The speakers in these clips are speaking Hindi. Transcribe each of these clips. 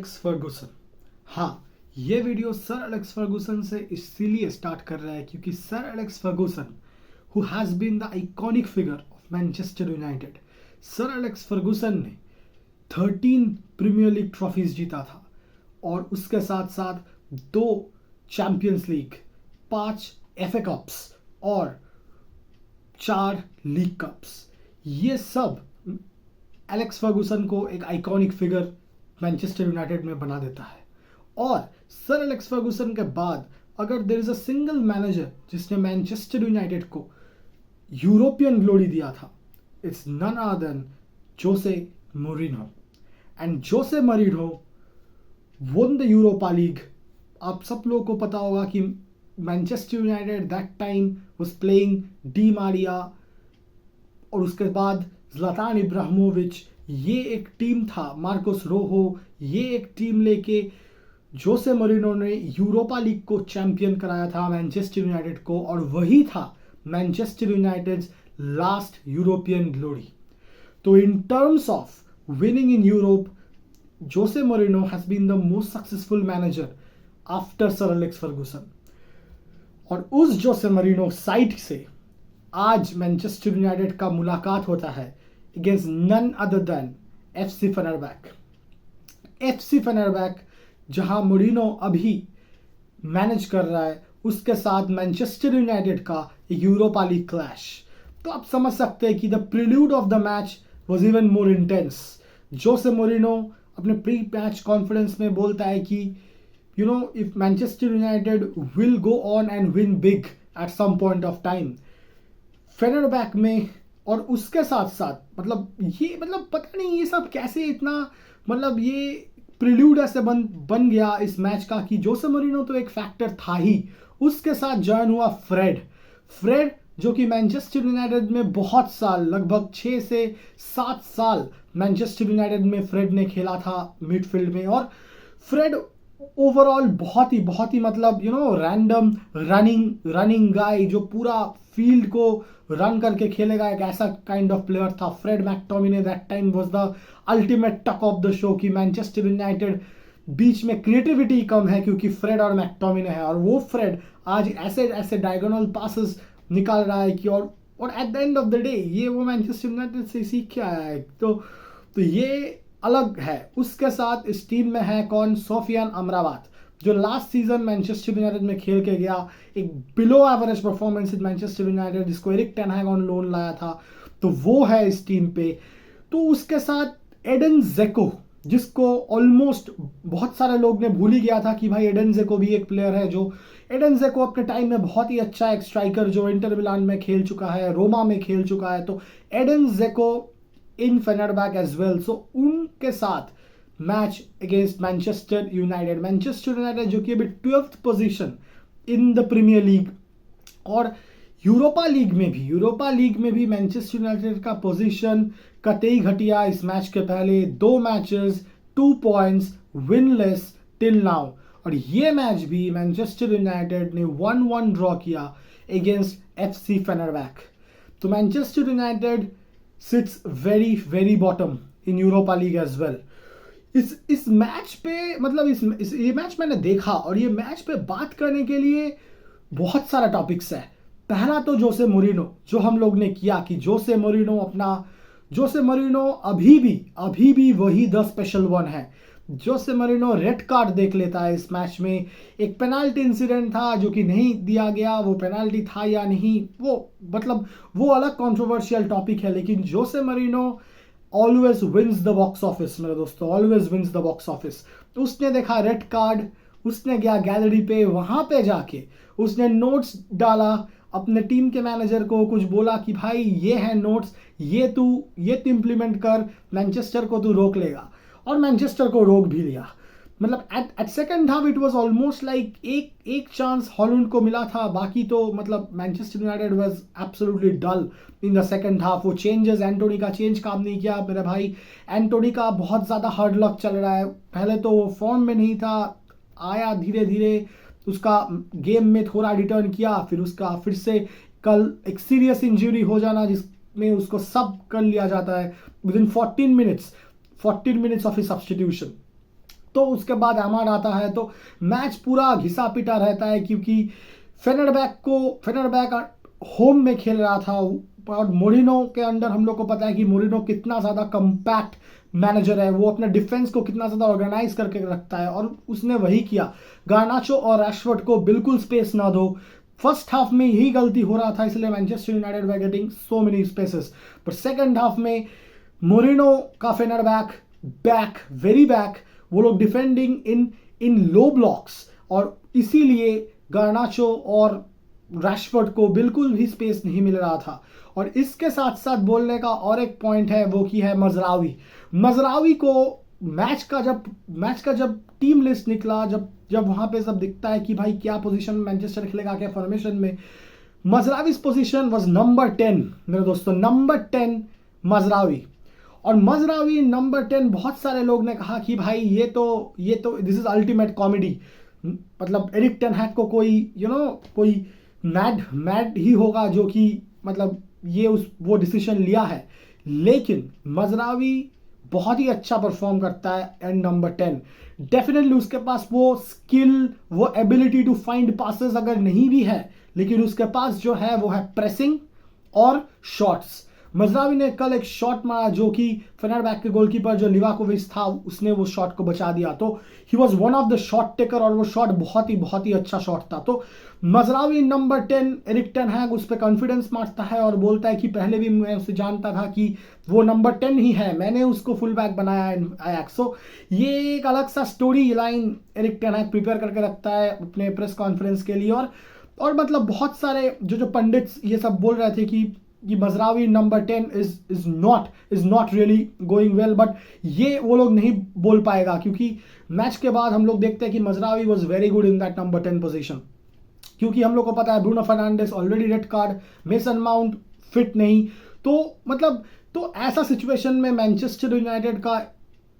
Alex Ferguson. हाँ, ये वीडियो सर एलेक्स फर्गूसन से इसीलिए स्टार्ट कर रहा है क्योंकि sir Alex Ferguson who has been the iconic figure of Manchester United, sir Alex Ferguson ने 13 प्रीमियर लीग ट्रॉफीज जीता था और उसके साथ साथ 2 चैंपियंस लीग, 5 एफए कप्स और 4 लीग कप्स। ये सब एलेक्स फर्गूसन को एक आइकॉनिक फिगर मैनचेस्टर यूनाइटेड में बना देता है। और सर एलेक्स फर्गूसन के बाद अगर there is a single manager जिसने मैनचेस्टर यूनाइटेड को यूरोपियन ग्लोरी दिया था, it's none other than Jose Mourinho. And Jose Mourinho won the Europa league. आप सब लोगों को पता होगा कि Manchester United that time was playing Di Maria और उसके बाद ज़्लातान इब्राहिमोविच। ये एक टीम था, मार्कोस रोहो, ये एक टीम लेके जोसे मोरिन्हो ने यूरोपा लीग को चैंपियन कराया था मैनचेस्टर यूनाइटेड को, और वही था Manchester United's last European glory. तो in terms of winning in Europe, Jose Mourinho has been the most successful manager after sir Alex Ferguson. और उस जोसे मोरिन्हो साइड से आज मैनचेस्टर यूनाइटेड का मुलाकात होता है against none other than FC Fenerbahce. FC Fenerbahce जहां मोरिन्हो अभी मैनेज कर रहा है, उसके साथ मैनचेस्टर यूनाइटेड का यूरोपा लीग क्लैश। तो आप समझ सकते हैं कि the prelude of the match was even more intense. Jose Mourinho अपने प्री मैच कॉन्फ्रेंस में बोलता है कि you know if Manchester United will go on and win big at some point of time, Fenerbahce में। और उसके साथ साथ मतलब पता नहीं ये सब कैसे इतना ये प्रील्यूड ऐसे बन गया इस मैच का कि जोसे मोरिन्हो तो एक फैक्टर था ही, उसके साथ ज्वाइन हुआ फ्रेड जो कि मैनचेस्टर यूनाइटेड में बहुत साल, लगभग 6 से 7 साल मैनचेस्टर यूनाइटेड में फ्रेड ने खेला था मिडफील्ड में। और फ्रेड ओवरऑल बहुत ही रैंडम रनिंग गाय जो पूरा फील्ड को रन करके खेलेगा, एक ऐसा काइंड ऑफ प्लेयर था Fred McTominay. That time was the ultimate talk of the show कि मैनचेस्टर यूनाइटेड बीच में क्रिएटिविटी कम है क्योंकि फ्रेड और मैकटोमिने है, और वो फ्रेड आज ऐसे डायगोनल पासेस निकाल रहा है कि और eight the end of the day ये वो मैनचेस्टर यूनाइटेड से सीख के आया है। तो ये अलग है। उसके साथ इस टीम में है कौन? सोफियान अमराबात, जो लास्ट सीजन मैनचेस्टर यूनाइटेड में खेल के गया, एक below average performance in Manchester United, जिसको Erik ten Hag on loan लाया था, तो वो है इस टीम पे। तो उसके साथ एडन ज़ेको, जिसको ऑलमोस्ट बहुत सारे लोग ने भूल ही गया था कि भाई एडन ज़ेको भी एक प्लेयर है। जो एडन ज़ेको अपने टाइम में बहुत ही अच्छा एक स्ट्राइकर जो इंटर मिलान में खेल चुका है, रोमा में खेल चुका है, तो एडन ज़ेको इन फेनरबैक एज वेल। सो उनके साथ मैच अगेंस्ट मैनचेस्टर यूनाइटेड जो कि अभी 12th position in the premier league. और यूरोपा लीग में भी मैनचेस्टर यूनाइटेड का पोजीशन कतई घटिया। इस मैच के पहले 2 matches 2 points winless till now, और ये मैच भी मैनचेस्टर यूनाइटेड ने 1-1 ड्रॉ किया अगेंस्ट एफसी फेनरबैक। तो Manchester United sits very bottom in Europa League as well. इस मैच पे ये मैच मैंने देखा, और ये मैच पे बात करने के लिए बहुत सारा टॉपिक्स है। पहला तो जोसे मोरिन्हो, जो हम लोग ने किया कि जोसे मोरिन्हो अभी भी वही द स्पेशल वन है। जोसे मोरिन्हो रेड कार्ड देख लेता है इस मैच में। एक पेनाल्टी इंसिडेंट था जो कि नहीं दिया गया, वो पेनाल्टी था या नहीं वो अलग कंट्रोवर्शियल टॉपिक है, लेकिन Jose Mourinho always wins the box office मेरे दोस्तों, always wins the box office. उसने देखा रेड कार्ड, उसने गया गैलरी पे, वहां पे जाके उसने नोट्स डाला, अपने टीम के मैनेजर को कुछ बोला कि भाई ये है नोट्स, ये तू इंप्लीमेंट कर, मैनचेस्टर को तू रोक लेगा, और मैनचेस्टर को रोक भी लिया। At second half it was almost like एक चांस हॉलैंड को मिला था, बाकी तो Manchester United was absolutely dull in the second half. वो चेंजेस, एंटोनी का चेंज काम नहीं किया मेरे भाई। एंटोनी का बहुत ज़्यादा हार्ड लक चल रहा है। पहले तो वो फॉर्म में नहीं था, आया धीरे धीरे, उसका गेम में थोड़ा रिटर्न किया, फिर से कल एक सीरियस इंजरी हो जाना जिसमें उसको सब कर लिया जाता है with in 14 minutes of his substitution. तो उसके बाद अहमद आता है तो मैच पूरा घिसा पिटा रहता है, क्योंकि फेनरबैक होम में खेल रहा था और मोरिनो के अंडर हम लोग को पता है कि मोरिनो कितना ज़्यादा कम्पैक्ट मैनेजर है, वो अपने डिफेंस को कितना ज़्यादा ऑर्गेनाइज करके रखता है, और उसने वही किया। गार्नाचो और रैशफोर्ड को बिल्कुल स्पेस ना दो। फर्स्ट हाफ में यही गलती हो रहा था, इसलिए Manchester United were getting so many spaces, पर सेकंड हाफ में मोरिनो का बैक वेरी बैक, वो लोग डिफेंडिंग इन लो ब्लॉक्स, और इसीलिए गार्नाचो और रैशफोर्ड को बिल्कुल भी स्पेस नहीं मिल रहा था। और इसके साथ साथ बोलने का और एक पॉइंट है, वो की है मजरावी को मैच का जब टीम लिस्ट निकला, जब वहां पे सब दिखता है कि भाई क्या पोजीशन मैनचेस्टर खेलेगा, क्या फॉर्मेशन में, मजरावीज पोजीशन वाज नंबर 10 मेरे दोस्तों, नंबर 10 मजरावी। और मजरावी नंबर 10, बहुत सारे लोग ने कहा कि भाई ये तो दिस इज अल्टीमेट कॉमेडी, मतलब एरिक टेन हैग को कोई कोई मैड ही होगा जो कि मतलब ये वो डिसीजन लिया है। लेकिन मजरावी बहुत ही अच्छा परफॉर्म करता है एंड नंबर 10 डेफिनेटली उसके पास वो स्किल, वो एबिलिटी टू फाइंड पासेस अगर नहीं भी है, लेकिन उसके पास जो है वो है प्रेसिंग और शॉट्स। मजरावी ने कल एक शॉट मारा जो कि फेनरबैक के गोलकीपर जो लिवाकोविच था, उसने वो शॉट को बचा दिया, तो he was one of the shot taker, और वो शॉट बहुत ही अच्छा शॉट था। तो मजरावी नंबर 10, एरिक टेन हैग उस पर कॉन्फिडेंस मारता है और बोलता है कि पहले भी मैं उसे जानता था कि वो नंबर 10 ही है, मैंने उसको फुल बैक बनाया अयाक्स। सो ये एक अलग सा स्टोरी लाइन एरिक टेन हैग प्रिपेयर करके रखता है अपने प्रेस कॉन्फ्रेंस के लिए। और मतलब बहुत सारे जो पंडित्स ये सब बोल रहे थे कि Mazraoui number 10 is not really going well, but ये वो लोग नहीं बोल पाएगा, क्योंकि मैच के बाद हम लोग देखते हैं कि Mazraoui was very good in that number 10 position, क्योंकि हम लोग को पता है Bruno Fernandes already red card, Mason Mount fit नहीं, तो मतलब तो ऐसा सिचुएशन में मैनचेस्टर यूनाइटेड का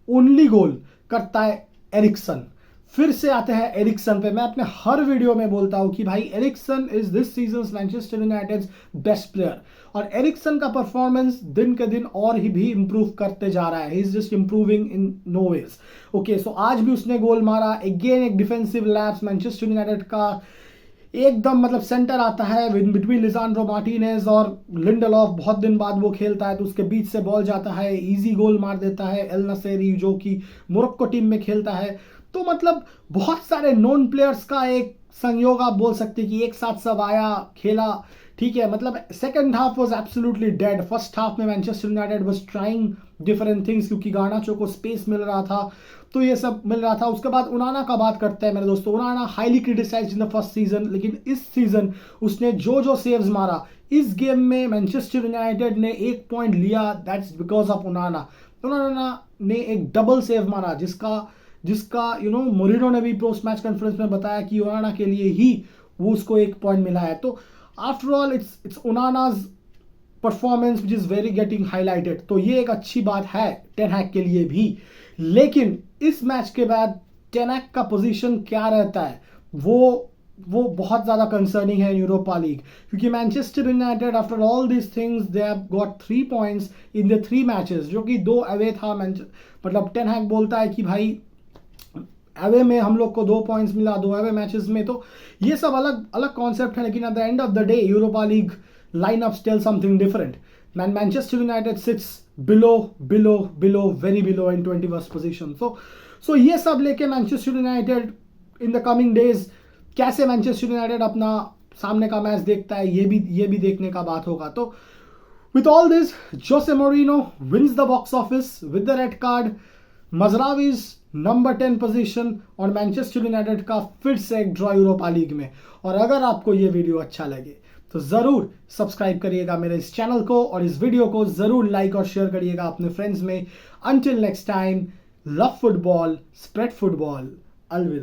ओनली गोल करता है एरिक्सन। फिर से आते हैं एरिक्सन पे। मैं अपने हर वीडियो में बोलता हूं कि भाई Eriksen is this season Manchester United best player, और एरिक्सन का परफॉर्मेंस दिन के दिन और ही भी इंप्रूव करते जा रहा है। He is just improving in no ways. Okay, so आज भी उसने गोल मारा, अगेन एक डिफेंसिव लैप्स मैनचेस्टर यूनाइटेड का एकदम मतलब सेंटर आता है बिटवीन लिसांड्रो मार्टिनेज और लिंडेलॉफ, बहुत दिन बाद वो खेलता है तो उसके बीच से बॉल जाता है, इजी गोल मार देता है एल नसेरी जो कि मोरक्को टीम में खेलता है। तो मतलब बहुत सारे नॉन प्लेयर्स का एक संयोग आप बोल सकते हैं कि एक साथ सब आया खेला, ठीक है। मतलब second half was absolutely dead. First half में Manchester United was trying different things, क्योंकि गार्नाचो को स्पेस मिल रहा था, तो ये सब मिल रहा था। उसके बाद उनाना का बात करते हैं मेरे दोस्तों। उनाना highly criticised in the first season, लेकिन इस सीजन उसने जो सेव्स मारा इस गेम में मैनचेस्टर यूनाइटेड ने 1 पॉइंट लिया, दैट्स बिकॉज ऑफ उनाना। उनाना ने एक डबल सेव मारा जिसका मोरिनो ने भी पोस्ट मैच कॉन्फ्रेंस में बताया कि उनाना के लिए ही वो उसको 1 पॉइंट मिला है। तो after all it's Onana's performance which is very getting highlighted, तो ये एक अच्छी बात है टेन हैग के लिए भी। लेकिन इस मैच के बाद टेन हैग का पोजीशन क्या रहता है वो बहुत ज्यादा कंसर्निंग है यूरोपा लीग, क्योंकि Manchester United after all this things they have got 3 points in the 3 matches, जो कि 2 अवे था। मतलब टेन हैग बोलता है कि भाई अवे में हम लोग को 2 पॉइंट्स मिला 2 अवे मैचेस में, तो ये सब अलग कॉन्सेप्ट है। लेकिन at the end of the day Europa League lineups tell something different. Manchester United sits below very below in 21st position. So ये सब लेके Manchester United in the coming days कैसे मैनचेस्टर यूनाइटेड अपना सामने का मैच देखता है, ये भी देखने का बात होगा। तो with all this, Jose Mourinho wins the box office with the red card, Mazraoui's number 10 position, और मैनचेस्टर यूनाइटेड का फिर से एक ड्रॉ यूरोपा लीग में। और अगर आपको ये वीडियो अच्छा लगे तो ज़रूर सब्सक्राइब करिएगा मेरे इस चैनल को, और इस वीडियो को ज़रूर लाइक और शेयर करिएगा अपने फ्रेंड्स में। Until next time, love football, spread football, अलविदा।